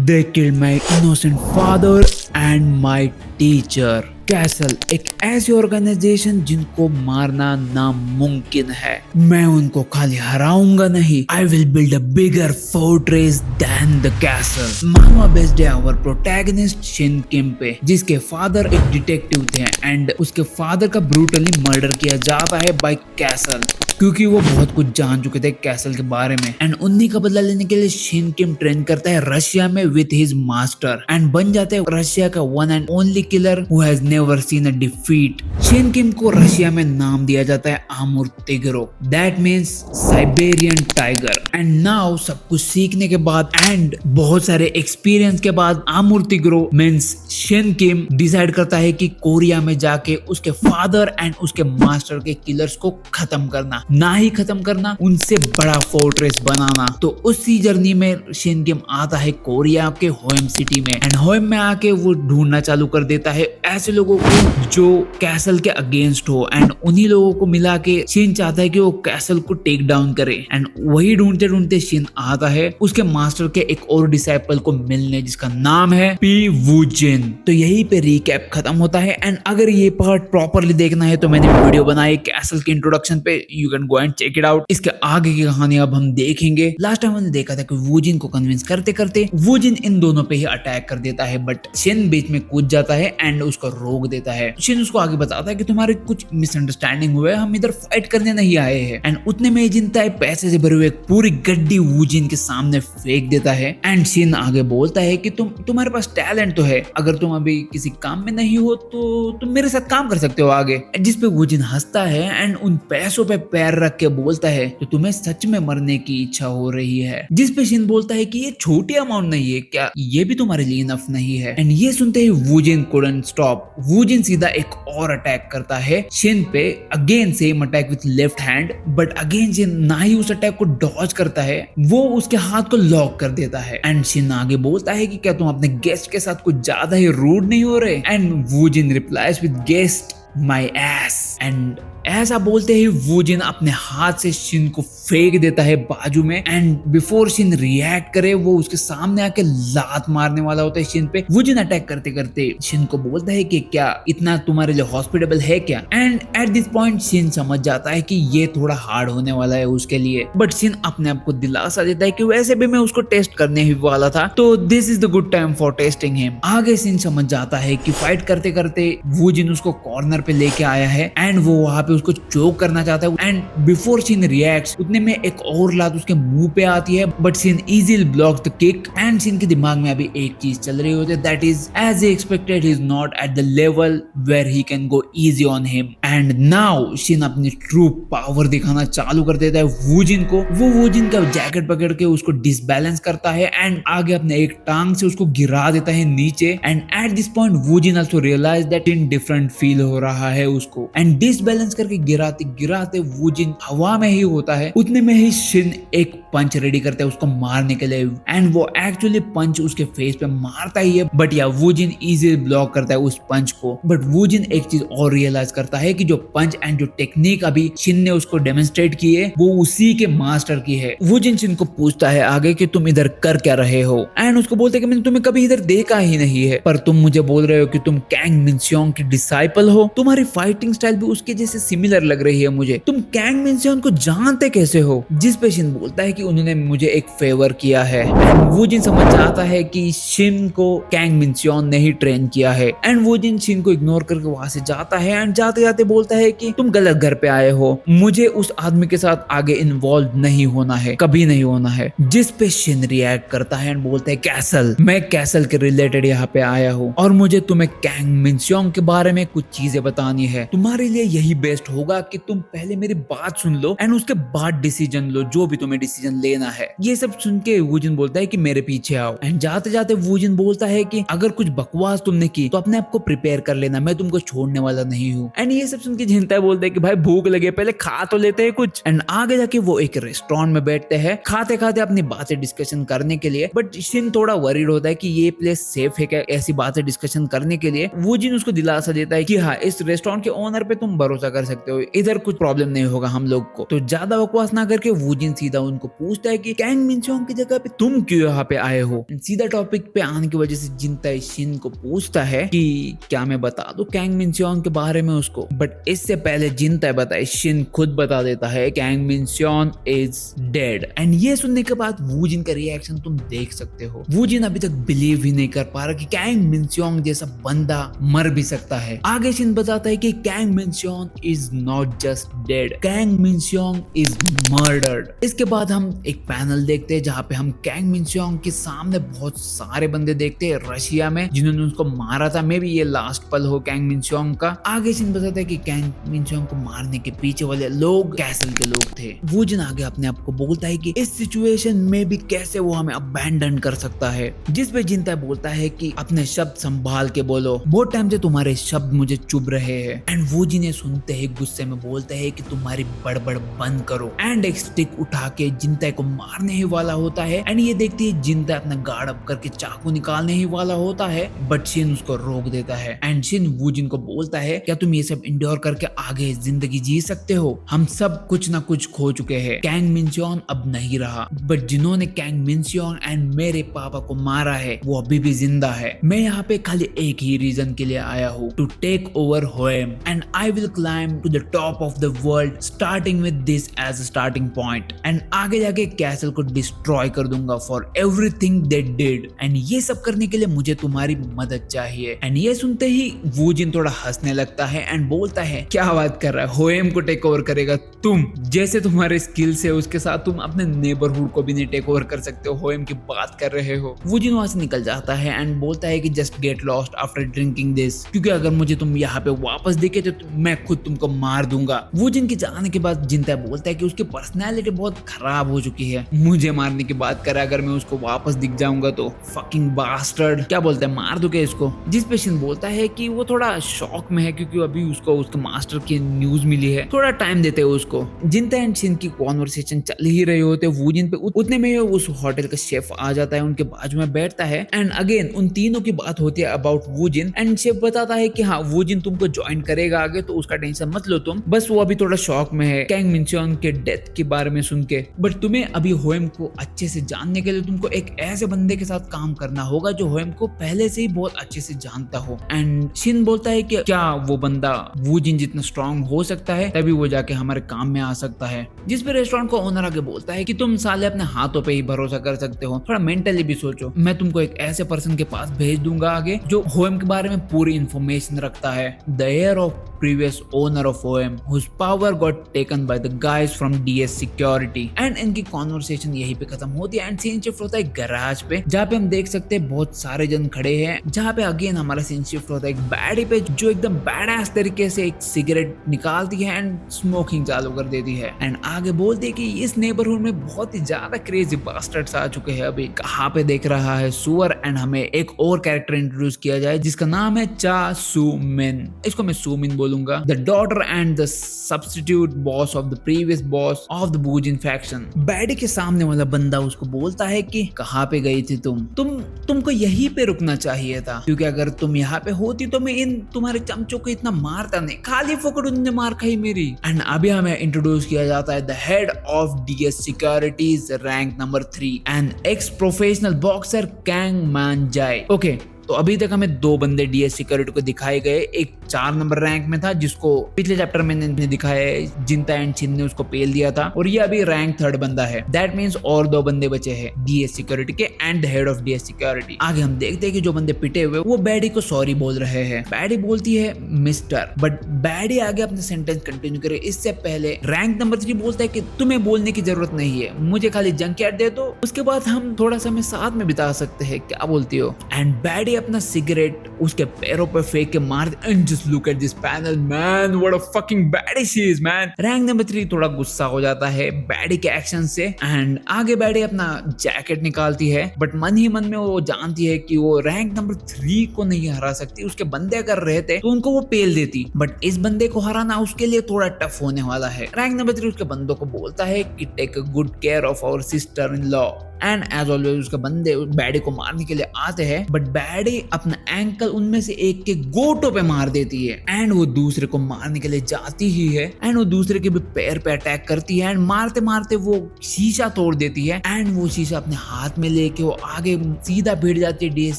They killed my innocent father and my teacher. Castle एक ऐसी organisation जिनको मारना नामुमकिन है। मैं उनको खाली हराऊंगा नहीं, I will build a bigger fortress than the castle. मामा बेस्ड है आवर प्रोटैगनिस्ट शिन किम पे, जिसके फादर एक डिटेक्टिव थे एंड उसके फादर का ब्रूटली मर्डर किया जाता है बाय कैसल, क्योंकि वो बहुत कुछ जान चुके थे कैसल के बारे में। एंड उन्हीं का बदला लेने के लिए शिन किम ट्रेन करता है रशिया में विद हिज मास्टर एंड बन जाते हैं रशिया का one and only killer who has never seen a defeat. Shin Kim को रशिया में नाम दिया जाता है आमुर तिग्रो, that means Siberian tiger. And now सब कुछ सीखने के बाद एंड बहुत सारे एक्सपीरियंस के बाद आमुर तिग्रो मीन्स शिन किम डिसाइड करता है कि कोरिया में जाके उसके फादर एंड उसके मास्टर के किलर्स को खत्म करना, ना ही खत्म करना, उनसे बड़ा फोर्ट्रेस बनाना। तो उसी जर्नी में शिन किम आता है कोरिया के होम सिटी में एंड होम में आके वो ढूंढना चालू कर देता है ऐसे लोगों को जो कैसल के अगेंस्ट हो। एंड उन्हीं लोगों को मिला के शिन चाहता है कि वो कैसल को टेक डाउन करे। एंड वही ढूंढते ढूंढते शिन आता है उसके मास्टर के एक और डिसाइपल को मिलने, जिसका नाम है पी वूजिन। तो यही पे रिकैप खत्म होता है। एंड अगर ये पार्ट प्रॉपरली देखना है तो मैंने वीडियो बनाई कैसल के इंट्रोडक्शन पे, you can go and check it out. इसके आगे की कहानी अब हम देखेंगे। लास्ट टाइम हमने देखा था कि वूजिन को कन्विंस करते करते वूजिन इन दोनों पे ही अटैक कर देता है, बट शिन बीच में कूद जाता है एंड उसको रोक देता है। शिन उसको आगे बताता है कि तुम्हारे कुछ मिसअंडरस्टैंडिंग हुए, हम इधर फाइट करने नहीं आए हैं। एंड उतने में जिनता है पैसे से भरे हुए एक पूरी गड्डी वूजिन के सामने फेंक देता है। एंड शिन आगे बोलता है कि तुम्हारे पास टैलेंट तो है, अगर तुम अभी किसी काम में नहीं हो तो तुम मेरे साथ काम कर सकते हो आगे। जिस पे वूजिन हंसता है एंड उन पैसों पे पैर रख के बोलता है तो तुम्हें सच में मरने की इच्छा हो रही है। जिस पे शिन बोलता है कि ये छोटी अमाउंट नहीं है क्या, ये भी तुम्हारे लिए इनफ नहीं है। एंड ये सुनते ही वूजिन कुडंट स्टॉप। वूजिन सीधा एक और अटैक करता है शिन पे, again same attack with left hand, but again Shin ना ही उस अटैक को डॉज करता है, वो उसके हाथ को लॉक कर देता है। एंड शिन आगे बोलता है कि क्या तुम अपने गेस्ट के साथ कुछ ज्यादा ही रूड नहीं हो रहे। And Woojin replies with guest my S. And ऐसा बोलते ही वूजिन अपने हाथ से शिन को फेंक देता है बाजू में। एंड बिफोर शिन रिएक्ट करे वो उसके सामने आके लात मारने वाला होता है शिन पे। वूजिन अटैक करते करते शिन को बोलता है कि क्या इतना तुम्हारे लिए हॉस्पिटेबल है क्या। And at this point Shin समझ जाता है कि ये थोड़ा हार्ड होने वाला है उसके लिए, बट शिन अपने आप को दिलासा देता है कि वैसे भी मैं उसको टेस्ट करने ही वाला था, तो this is the good time for testing him. आगे शिन समझ जाता है कि फाइट करते करते वूजिन उसको कॉर्नर पे लेके आया है एंड वो वहां पे उसको चोक करना चाहता है। एंड बिफोर शिन रिएक्ट्स उतने में एक और लात उसके मुंह पे आती है, but Shin easily blocks the kick. And Shin के दिमाग में अभी एक चीज चल रही होती है, that is as he expected he is not at the level where he can go easy on him. And now Shin अपनी ट्रू पावर दिखाना चालू कर देता है वूजिन को। वो वूजिन का जैकेट पकड़ के उसको डिसबैलेंस करता है एंड आगे अपने एक टांग से उसको गिरा देता है नीचे। And at this point Woojin also realise that Shin different feel हो रहा है उसको। एंड डिसबैलेंस करके गिराते गिराते वूजिन हवा में ही होता है। उतने में ही शिन एक पंच रेडी करता है उसको मारने के लिए। एंड वो एक्चुअली पंच उसके फेस पे मारता ही है, बट या वूजिन इजीली ब्लॉक करता है उस पंच को। बट वूजिन एक चीज और रियलाइज करता है कि जो पंच एंड जो टेक्निक अभी शिन ने उसको डेमोन्स्ट्रेट की है वो उसी के मास्टर की है। वूजिन शिन को पूछता है आगे कि तुम इधर कर क्या रहे हो। एंड उसको बोलते कि मैंने तुम्हें कभी इधर देखा ही नहीं है, पर तुम मुझे बोल रहे हो कि तुम कैंग मिनस्योंग की डिसाइपल हो, तुम्हारी फाइटिंग स्टाइल भी उसके जैसे सिमिलर लग रही है मुझे, तुम कैंग मिनस्योंग को जानते कैसे हो। जिस पे शिन बोलता है कि उन्होंने मुझे एक फेवर किया है। वूजिन समझ जाता है कि शिन को कैंग मिनस्योंग ने ही ट्रेन किया है। एंड वूजिन शिन को इग्नोर करके वहां से जाता है एंड जाते जाते बोलता है कि तुम गलत घर पे आए हो, मुझे उस आदमी के साथ आगे इन्वॉल्व नहीं होना है, कभी नहीं होना है। जिस पे शिन रिएक्ट करता है एंड बोलता है कैसल, मैं कैसल के रिलेटेड यहाँ पे आया हूँ और मुझे तुम्हें कैंग मिनस्योंग के बारे में कुछ चीजें बतानी है। तुम्हारे लिए यही बेस्ट होगा कि तुम पहले मेरी बात सुन लो एंड उसके बाद डिसीजन लो, जो भी तुम्हें डिसीजन लेना है। ये सब सुन के वूजिन बोलता है कि मेरे पीछे आओ। एंड जाते जाते वूजिन बोलता है कि अगर कुछ बकवास तुमने की तो अपने आप को प्रिपेयर कर लेना, मैं तुमको छोड़ने वाला नहीं हूँ। एंड ये सब सुन के झिंता बोलता है कि भाई भूख लगे, पहले खा तो लेते हैं कुछ। एंड आगे जाके वो एक रेस्टोरेंट में बैठते हैं खाते खाते अपनी बातें डिस्कशन करने के लिए। बट शिन थोड़ा वरीड होता है कि ये प्लेस सेफ है क्या ऐसी बातें डिस्कशन करने के लिए। वूजिन उसको दिलासा देता है कि हाँ, इस रेस्टोरेंट के ओनर पे तुम भरोसा कर सकते हो, इधर कुछ प्रॉब्लम नहीं होगा हम लोग को, तो ज्यादा बकवास ऑफ ना करके वूजिन सीधा उनको पूछता है कि कैंग मिनचोंग की जगह पे तुम क्यों यहाँ पे आए हो। सीधा टॉपिक पे आने की वजह से जिनता शिन को पूछता है कि क्या मैं बता दूं कैंग मिनचोंग के बारे में उसको, बट इससे पहले जिनता बताए शिन खुद बता देता है Kang Minchong is dead. And ये सुनने के बाद वूजिन का रिएक्शन तुम देख सकते हो। वूजिन अभी तक बिलीव ही नहीं कर पा रहा कि कैंग मिनचोंग जैसा बंदा मर भी सकता है। आगे शिन बताता है कि Kang Minchong is not just dead, Kang Minchong is murdered. इसके बाद हम एक पैनल देखते हैं जहाँ पे हम कैंग मिनचोंग के सामने बहुत सारे बंदे देखते हैं रशिया में जिन्होंने उसको मारा था। मे बी ये लास्ट पल हो कैंग मिनचोंग का। आगे शिन बताता है कि कैंग मिनचोंग को मारने के पीछे वाले लोग कैसल के लोग थे। वूजिन आगे अपने आप को बोलता है कि इस सिचुएशन में भी कैसे वो हमें अबैंडन कर सकता है, जिस पे जिनता बोलता है कि अपने शब्द संभाल के बोलो, बहुत टाइम से तुम्हारे शब्द मुझे चुभ रहे हैं। एंड वूजिन ये सुनते ही गुस्से में बोलते हैं कि तुम्हारी बड़बड़ बंद करो। एंड एक स्टिक उठा के जिनता को मारने ही वाला होता है। एंड ये देखती है जिनता अपना गार्ड अप करके चाकू निकालने ही वाला होता है, बट शिन उसको रोक देता है। एंड शिन वूजिन को बोलता है क्या तुम ये सब इंड्योर करके आगे जिंदगी जी सकते हो? हम सब कुछ ना कुछ खो चुके हैं। कैंग मिनचोंग अब नहीं रहा, बट जिन्होंने कैंग मिनचोंग एंड मेरे पापा को मारा है वो अभी भी जिंदा है। मैं यहाँ पे खाली एक ही रीजन के लिए आया हूँ, टू टेक ओवर होएम and I will climb to the top of the world starting with this as a starting point. And आगे जाके कैसल को डिस्ट्रॉय कर दूंगा for everything they did. And ये सब करने के लिए मुझे तुम्हारी मदद चाहिए। एंड ये सुनते ही वूजिन थोड़ा हंसने लगता है एंड बोलता है क्या बात कर रहा है, होएम को टेक ओवर करेगा तुम? जैसे तुम्हारे स्किल्स है उसके साथ तुम अपने नेबरहुड को भी नहीं टेक ओवर कर सकते हो, होएम की बात कर रहे हो। वूजिन वहां से निकल जाता है एंड बोलता है कि just get lost after drinking this, क्योंकि अगर मुझे तुम यहाँ पे वापस दिखे तो मैं खुद तुमको मार दूंगा। वूजिन के जाने के बाद जिनता बोलता है कि उसकी पर्सनैलिटी बहुत खराब हो चुकी है, मुझे मारने की बात करे, अगर मैं उसको वापस दिख जाऊंगा तो फकिंग बास्टर्ड, क्या बोलते हैं, मार दूंगा इसको। जिस पे शिन बोलता है कि वो थोड़ा शॉक में है क्योंकि अभी उसको उसके मास्टर की न्यूज मिली है, थोड़ा टाइम देते हैं उसको। जिनता एंड शिन की कॉन्वर्सेशन चल ही रही होते वूजिन पे उतने में उस होटल का शेफ आ जाता है, उनके बाजू में बैठता है एंड अगेन उन तीनों की बात होती है अबाउट वूजिन। एंड शेफ बताता है कि हाँ वूजिन तुमको ज्वाइन करेगा आगे, तो उसका टेंशन मत लो तुम, बस वो अभी थोड़ा शॉक में है कैंग मिनचोंग के डेथ के बारे में सुन के। बट तुम्हें अभी होएम को अच्छे से जानने के लिए तुमको एक ऐसे बंदे के साथ काम करना होगा जो होएम को पहले से ही बहुत अच्छे से जानता हो। एंड शिन बोलता है कि क्या वो बंदा वूजिन जितना स्ट्रांग हो सकता है तभी वो जाके हमारे काम में आ सकता है। जिस पे रेस्टोरेंट को ओनर आगे बोलता है कि तुम साले अपने हाथों पे ही भरोसा कर सकते हो, थोड़ा मेंटली भी सोचो। मैं तुमको एक ऐसे पर्सन के पास भेज दूंगा आगे जो होएम के बारे में पूरी इंफॉर्मेशन रखता है, the heir of previous owner of OM whose power got taken by the guys from DS Security। And इनकी कॉन्वर्सेशन यहीं पे खत्म होती है एंड सीन शिफ्ट होता है गैराज पे, जहाँ पे हम देख सकते हैं बहुत सारे जन खड़े हैं, जहाँ पे अगेन हमारा सीन शिफ्ट होता है एक बैडी पे जो एकदम बैडास तरीके से एक सिगरेट निकालती है एंड स्मोकिंग चालू कर देती है। एंड आगे बोलती है कि इस नेबरहुड में बहुत ही ज्यादा क्रेजी बास्टर्ड्स आ चुके हैं, अभी कहाँ पे देख रहा है सुअर। एंड हमें एक और कैरेक्टर इंट्रोड्यूस किया जाए जिसका नाम है चा सू मिन, इसको मैं सू मिन बोलूंगा, the daughter and the substitute boss of the previous boss of the Woojin faction. Baddie के सामने वाला बंदा उसको बोलता है कि कहाँ पे गई थी तुमको यहीं पे रुकना चाहिए था, क्योंकि अगर तुम यहाँ पे होती तो मैं इन तुम्हारे चमचों को इतना मारता नहीं, खाली फोकट उन्होंने मार खाई मेरी। एंड अभी हमें इंट्रोड्यूस किया जाता है the head of DS securities rank number 3 and x professional boxer Kang मान जाए। ओके, तो अभी तक हमें दो बंदे डीएस सिक्योरिटी को दिखाए गए, एक 4 नंबर रैंक में था जिसको पिछले चैप्टर में ने दिखाया है, जिनता एंड छिन ने उसको पेल दिया था, और ये अभी रैंक 3rd बंदा है। दैट मींस और 2 बंदे बचे हैं डीएस सिक्योरिटी के and the head of DS security. आगे हम देखते हैं कि जो बंदे पिटे हुए वो बैडी को सॉरी बोल रहे हैं। बैडी बोलती है मिस्टर, बट बैडी आगे अपने सेंटेंस कंटिन्यू करे इससे पहले रैंक नंबर 3 बोलता है कि तुम्हें बोलने की जरूरत नहीं है, मुझे खाली जंकयार्ड दे दो, उसके बाद हम थोड़ा समय साथ में बिता सकते हैं, क्या बोलती हो? एंड बैडी अपना सिगरेट उसके पैरों पर फेंक के मार दे। And just look at this panel man, what a fucking baddie she is man. Rank number 3 थोड़ा गुस्सा हो जाता है बैडी के एक्शन से एंड आगे बैडी अपना जैकेट निकालती है, बट मन ही मन में वो जानती है कि वो रैंक नंबर 3 को नहीं हरा सकती, उसके बंदे अगर रहते तो उनको वो पेल देती, बट इस बंदे को हराना उसके लिए थोड़ा टफ होने वाला है। रैंक नंबर 3 उसके बंदों को बोलता है कि take a good care of our sister in law. And as always उसके बंदे बैडी को मारने के लिए आते हैं, बट बैडी अपना एंकल उनमें से एक के गोटो पे मार देती है एंड वो दूसरे को मारने के लिए जाती ही है एंड वो दूसरे के भी पैर पे अटैक करती है एंड मारते मारते वो शीशा तोड़ देती है एंड वो शीशा अपने हाथ में लेके वो आगे सीधा भिड़ जाती है डीएस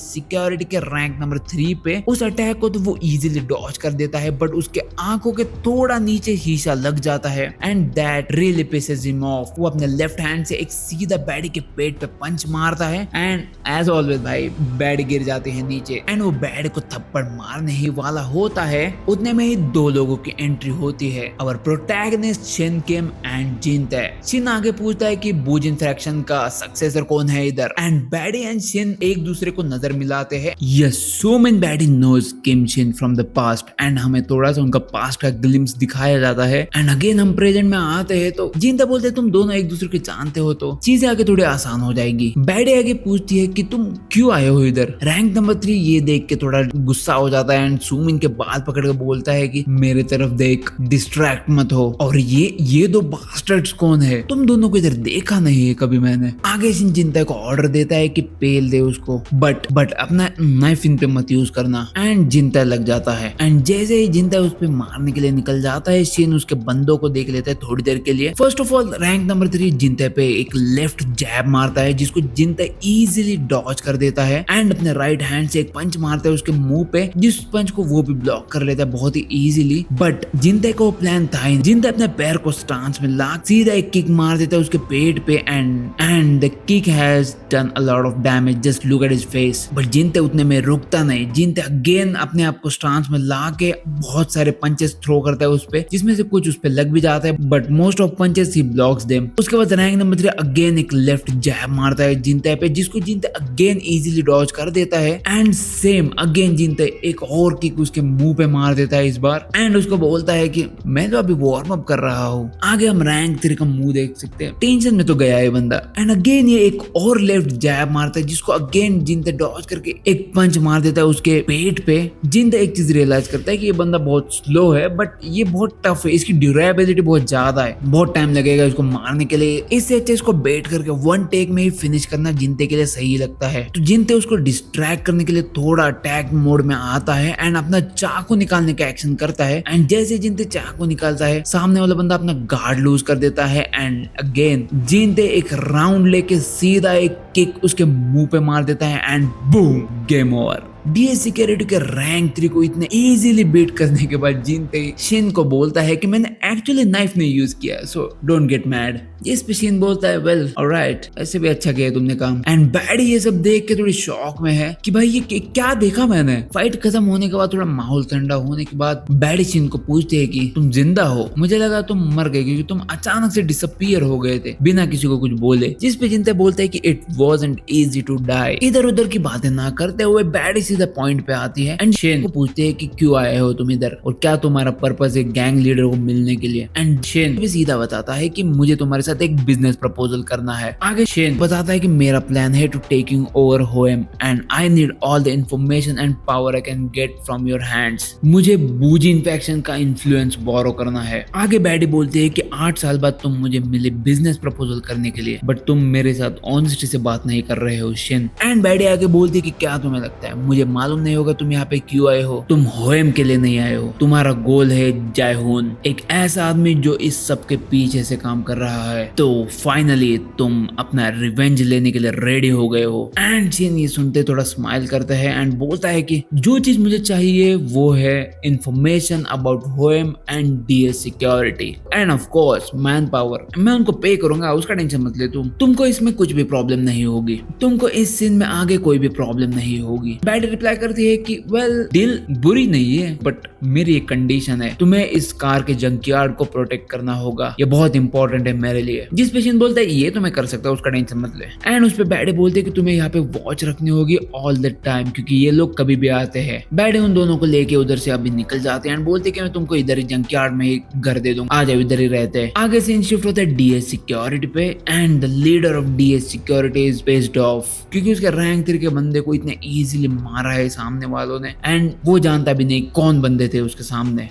सिक्योरिटी के रैंक नंबर 3 पे। उस अटैक को तो वो इजीली डॉज कर देता है बट उसके आंखों के थोड़ा नीचे शीशा लग जाता है and that really pisses him off. वो अपने लेफ्ट हैंड से एक सीधा बैडी के पेट पे पंच मारता है एंड एज ऑलवेज भाई बैडी गिर जाते हैं नीचे एंड वो बैडी को थप्पड़ मारने ही वाला होता है। उतने में ही दो लोगों की एंट्री होती है, और प्रोटैगनिस्ट शिन किम एंड जिन तै। शिन आगे पूछता है कि बूजिन फ्रैक्शन का सक्सेसर कौन है इधर एंड बैडी एंड शिन एक दूसरे को नजर मिलाते हैं। Yes, so main baddie knows Kim Shin from the past and हमें थोड़ा सा उनका पास्ट का ग्लिम्स दिखाया जाता है एंड अगेन हम प्रेजेंट में आते हैं तो जिन तै बोलते तुम दोनों एक दूसरे को जानते हो तो चीजें आगे थोड़ी आसान हो जाएगी। बैडी आगे पूछती है कि तुम क्यों आए हो इधर। रैंक नंबर 3 ये देख के थोड़ा गुस्सा हो जाता है एंड सूमिन के बाल पकड़ के बोलता है कि मेरे तरफ देख, डिस्ट्रैक्ट मत हो। और ये दो बास्टर्ड्स कौन है? तुम दोनों को इधर देखा नहीं है कभी मैंने। आगे शिन जिनता को ऑर्डर देता है कि पेल दे उसको बट अपना नाइफ इन पे मत यूज करना एंड जिनता लग जाता है एंड जैसे ही जिनता उस पे मारने के लिए निकल जाता है शिन उसके बंदों को देख लेता है थोड़ी देर के लिए। First of all rank number 3 जिनता पे एक लेफ्ट जैब मारता है जिसको जिनता इजीली डॉज कर देता है एंड अपने राइट हैंड से एक पंच मारता है उसके मुंह पे, जिस पंच को वो भी ब्लॉक कर लेता है बहुत ही इजीली। बट जिनता को प्लान था, जिनता अपने पैर को स्टांस में ला सीधा एक किक मार देता है उसके पेट पे and the kick has done a lot of damage, just look at his face. But जिनता उतने में रुकता नहीं, जिनता अगेन अपने आप को स्टांस में ला के बहुत सारे पंचेस थ्रो करता है उस पे, जिसमें से कुछ उस पे लग भी जाता है but most of punches he blocks them. उसके बाद रैंक नंबर 3 अगेन एक लेफ्ट जैब मारता है जिनता पे, जिसको जिनता अगेन इजीली डॉज कर देता है एंड सेम अगेन जिनता एक और किक उसके मुंह पे मार देता है इस बार एंड उसको बोलता है कि मैं तो अभी वार्म अप कर रहा हूँ। आगे हम रैंक 3 का मुंह देख सकते हैं, टेंशन में तो गया है बंदा एंड अगेन ये एक और लेफ्ट जैब मारता है जिसको अगेन जिनता डॉज करके एक पंच मार देता है उसके पेट पे। जिनता एक चीज रियलाइज करता है कि ये बंदा बहुत स्लो है बट ये बहुत टफ है, इसकी ड्यूरेबिलिटी बहुत ज्यादा है, बहुत टाइम लगेगा इसको मारने के लिए। इससे अच्छा इसको बेट करके वन टेक में ही फिनिश करना जिनते के लिए सही लगता है। तो जिनते उसको डिस्ट्रैक्ट करने के लिए थोड़ा अटैक मोड में आता है एंड अपना चाकू निकालने का एक्शन करता है एंड जैसे जिनते चाकू निकालता है सामने वाला बंदा अपना गार्ड लूज कर देता है एंड अगेन जिनते एक राउंड लेके सीधा एक किक उसके मुंह पे मार देता है and boom, game over. DS security के रैंक 3 को इतने इजीली बीट करने के बाद जिनते शिन को बोलता है कि मैंने एक्चुअली नाइफ नहीं यूज किया, सो डोंट गेट मैड। इस पे शिन बोलता है वेल ऑलराइट, ऐसे भी अच्छा किया तुमने काम। एंड बैडी ये सब देख के थोड़ी शॉक में है कि भाई ये क्या देखा मैंने। फाइट खत्म होने के बाद थोड़ा माहौल ठंडा होने के बाद बैडी शिन को पूछते है कि तुम जिंदा हो? मुझे लगा तुम मर गए क्योंकि तुम अचानक से डिसअपीयर हो गए थे बिना किसी को कुछ बोले। जिस पे जिनते बोलते है कि it wasn't easy to die. इधर उधर की बातें ना करते हुए बैडी सीधा पॉइंट पे आती है एंड शेन को पूछते हैं कि क्यों आए हो तुम इधर और क्या तुम्हारा पर्पस है गैंग लीडर को मिलने के लिए। एंड शेन भी सीधा बताता है कि मुझे तुम्हारे साथ एक बिजनेस प्रपोजल करना है। आगे शेन बताता है कि मेरा प्लान है टू टेकिंग ओवर होएम and I need all the information and power I can get from your hands. मुझे बूजी इन्फेक्शन का इन्फ्लुएंस बोरो करना है। आगे बैडी बोलती है कि 8 साल बाद तुम मुझे मिले बिजनेस प्रपोजल करने के लिए बट तुम मेरे साथ ऑनेस्टी से बात नहीं कर रहे हो शेन। एंड बैडी आगे बोलती है कि क्या तुम्हें लगता है मुझे मालूम नहीं होगा तुम यहाँ पे क्यों आए हो? तुम होएम के लिए नहीं आए हो, तुम्हारा गोल है जायहून, एक ऐसा आदमी जो इस सब के पीछे से काम कर रहा है। तो फाइनली तुम अपना रिवेंज लेने के लिए रेडी हो गए हो। एंड शिन ये सुनते थोड़ा स्माइल करता है एंड बोलता है कि जो चीज मुझे चाहिए वो है इंफॉर्मेशन अबाउट होएम and DS security and of course man power. मैं उनको पे करूंगा, उसका टेंशन मत ले तुमको इसमें कुछ भी प्रॉब्लम नहीं होगी, तुमको इस सीन में आगे कोई भी प्रॉब्लम नहीं होगी। बैडी रिप्लाई करती है कि वेल डील बुरी नहीं है बट मेरी एक कंडीशन है, तुम्हें इस कार के जंकयार्ड को प्रोटेक्ट करना होगा, ये बहुत इंपॉर्टेंट है मेरे लिए। जिस पे शिन बोलता है ये तो मैं कर सकता हूँ, उसका टेंशन मत ले। एंड उस पे बैडी बोलते है कि तुम्हें यहाँ पे वॉच रखनी होगी ऑल द टाइम क्योंकि ये लोग कभी भी आते हैं। बैडी उन दोनों को लेके उधर से अभी निकल जाते हैं एंड बोलते कि मैं तुमको इधर ही जंकयार्ड में ही घर दे दूंगा, आ जाओ इधर ही रहते हैं। आगे सीन शिफ्ट होता है डीएस सिक्योरिटी पे and the leader of DS security is paced of क्योंकि उसके रैंक 3 के बंदे को इतने इजीली मार मारा है सामने वालों ने, एंड वो जानता भी नहीं कौन बंदे थे उसके सामने।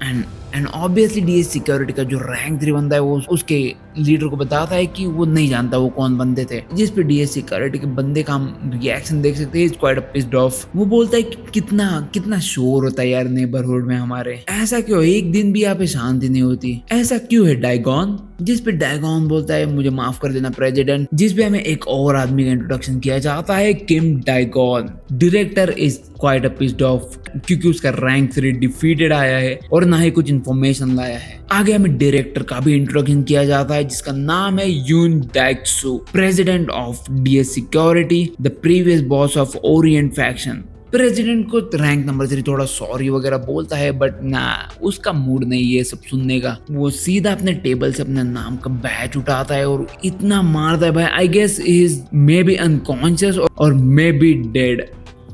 एंड ऑब्वियसली डीएस सिक्योरिटी का जो रैंक 3 बंदा है वो उसके लीडर को बताता है कि वो नहीं जानता वो कौन बंदे थे, जिस पे डीएस सिक्योरिटी के बंदे का हम रिएक्शन देख सकते हैं, इज क्वाइट पिस्ड ऑफ। वो बोलता है कि कितना शोर होता है यार नेबरहुड में हमारे, ऐसा क्यों, एक दिन भी यहाँ पे शांति नहीं होती, ऐसा क्यों है डाइगॉन? जिस पे डाइगॉन बोलता है मुझे माफ कर देना प्रेसिडेंट, जिस पे हमें एक और आदमी का इंट्रोडक्शन किया जाता है, किम डाइगॉन। Director is quite pissed off क्योंकि उसका रैंक 3 डिफीटेड आया है और ना ही कुछ इन्फॉर्मेशन लाया है। आगे हमें डायरेक्टर का भी इंट्रोडक्शन किया जाता है जिसका नाम है यून डाइक्सू, president of DS security, the previous boss of Orient faction. President को रैंक नंबर 3 थोड़ा सॉरी वगैरह बोलता है, बट ना उसका मूड नहीं है सब सुनने का। वो सीधा अपने टेबल से अपने नाम का बैच उठाता है और इतना मारता है भाई, I guess he is maybe unconscious और maybe dead.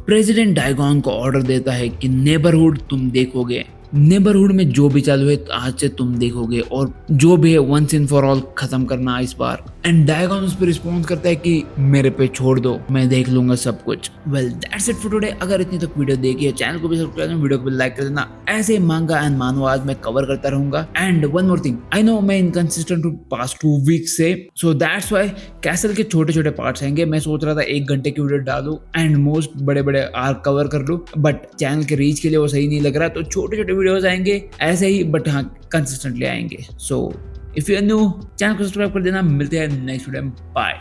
President Daegon को ऑर्डर देता है कि नेबरहुड तुम देखोगे, नेबरहुड में जो भी चालू है आज से तुम देखोगे, और जो भी है वंस एंड फॉर ऑल खत्म करना इस बार। एंड डायगॉन उस पर रिस्पॉन्स करता है कि मेरे पे छोड़ दो, मैं देख लूंगा सब कुछ। Well that's it for today. अगर इतनी तक वीडियो देखी है, चैनल को भी सब्सक्राइब करना, वीडियो को भी लाइक कर देना। ऐसे मांगा एंड मानवाज मैं कवर करता रहूंगा। And one more thing, I know मैं इनकंसिस्टेंट हूँ पास्ट 2 वीक से, सो दैट्स व्हाई कैसल के छोटे छोटे पार्ट्स आएंगे। मैं सोच रहा था 1 घंटे की वीडियो डालूं एंड मोस्ट बड़े बड़े आर्क कवर कर लूं, बट चैनल के रीच के लिए वो सही नहीं लग रहा, तो छोटे छोटे वीडियोस आएंगे ऐसे ही, बट हाँ कंसिस्टेंटली आएंगे। So if you are new, channel को सब्सक्राइब कर देना। मिलते हैं नेक्स्ट वीडियो में, बाय।